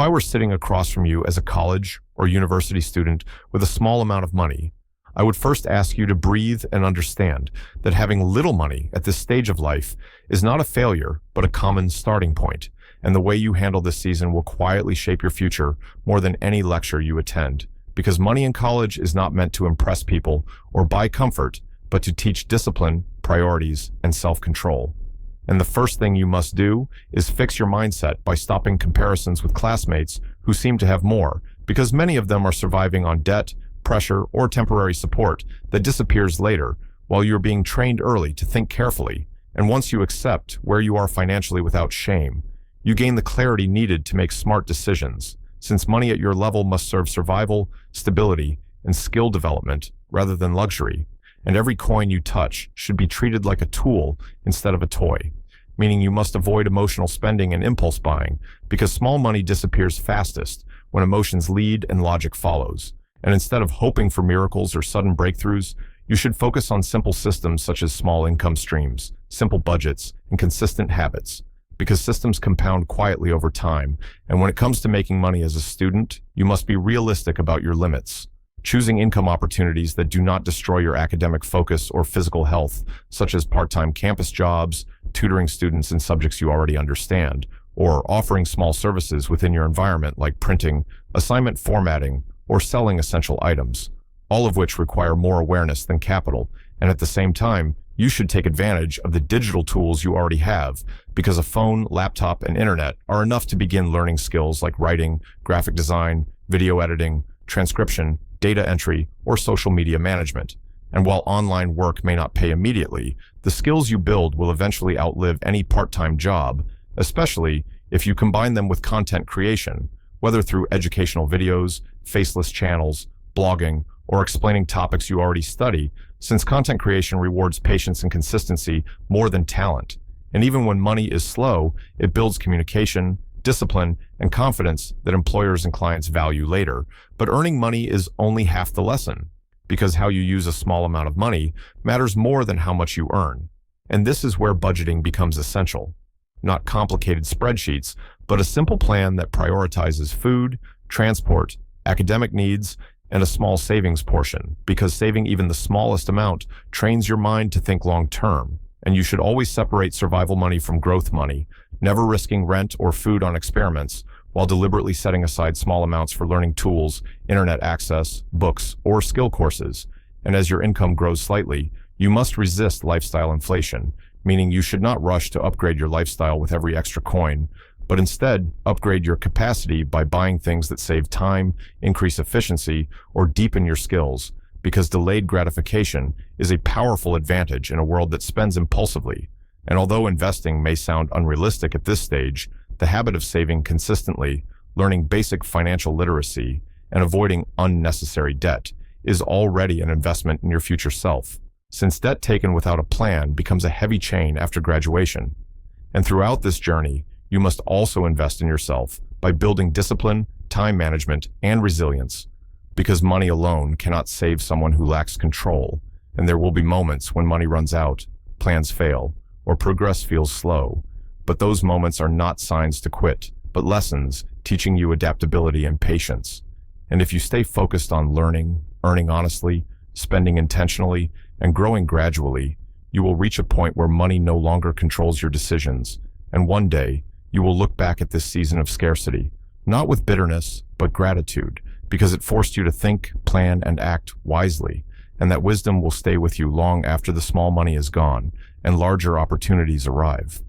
If I were sitting across from you as a college or university student with a small amount of money, I would first ask you to breathe and understand that having little money at this stage of life is not a failure, but a common starting point, and the way you handle this season will quietly shape your future more than any lecture you attend, because money in college is not meant to impress people or buy comfort, but to teach discipline, priorities, and self-control. And the first thing you must do is fix your mindset by stopping comparisons with classmates who seem to have more, because many of them are surviving on debt, pressure, or temporary support that disappears later, while you're being trained early to think carefully. And once you accept where you are financially without shame, you gain the clarity needed to make smart decisions, since money at your level must serve survival, stability, and skill development rather than luxury. And every coin you touch should be treated like a tool instead of a toy, meaning you must avoid emotional spending and impulse buying, because small money disappears fastest when emotions lead and logic follows. And instead of hoping for miracles or sudden breakthroughs, you should focus on simple systems such as small income streams, simple budgets, and consistent habits, because systems compound quietly over time. And when it comes to making money as a student, you must be realistic about your limits, choosing income opportunities that do not destroy your academic focus or physical health, such as part-time campus jobs, tutoring students in subjects you already understand, or offering small services within your environment like printing, assignment formatting, or selling essential items, all of which require more awareness than capital. And at the same time, you should take advantage of the digital tools you already have, because a phone, laptop, and internet are enough to begin learning skills like writing, graphic design, video editing, transcription, data entry, or social media management. And while online work may not pay immediately, the skills you build will eventually outlive any part-time job, especially if you combine them with content creation, whether through educational videos, faceless channels, blogging, or explaining topics you already study, since content creation rewards patience and consistency more than talent. And even when money is slow, it builds communication, discipline, and confidence that employers and clients value later. But earning money is only half the lesson, because how you use a small amount of money matters more than how much you earn. And this is where budgeting becomes essential. Not complicated spreadsheets, but a simple plan that prioritizes food, transport, academic needs, and a small savings portion, because saving even the smallest amount trains your mind to think long-term. And you should always separate survival money from growth money, never risking rent or food on experiments, while deliberately setting aside small amounts for learning tools, internet access, books, or skill courses. And as your income grows slightly, you must resist lifestyle inflation, meaning you should not rush to upgrade your lifestyle with every extra coin, but instead upgrade your capacity by buying things that save time, increase efficiency, or deepen your skills, because delayed gratification is a powerful advantage in a world that spends impulsively. And although investing may sound unrealistic at this stage, the habit of saving consistently, learning basic financial literacy, and avoiding unnecessary debt is already an investment in your future self, since debt taken without a plan becomes a heavy chain after graduation. And throughout this journey, you must also invest in yourself by building discipline, time management, and resilience, because money alone cannot save someone who lacks control, and there will be moments when money runs out, plans fail, or progress feels slow. But those moments are not signs to quit, but lessons teaching you adaptability and patience. And if you stay focused on learning, earning honestly, spending intentionally, and growing gradually, you will reach a point where money no longer controls your decisions. And one day, you will look back at this season of scarcity, not with bitterness, but gratitude, because it forced you to think, plan, and act wisely. And that wisdom will stay with you long after the small money is gone and larger opportunities arrive.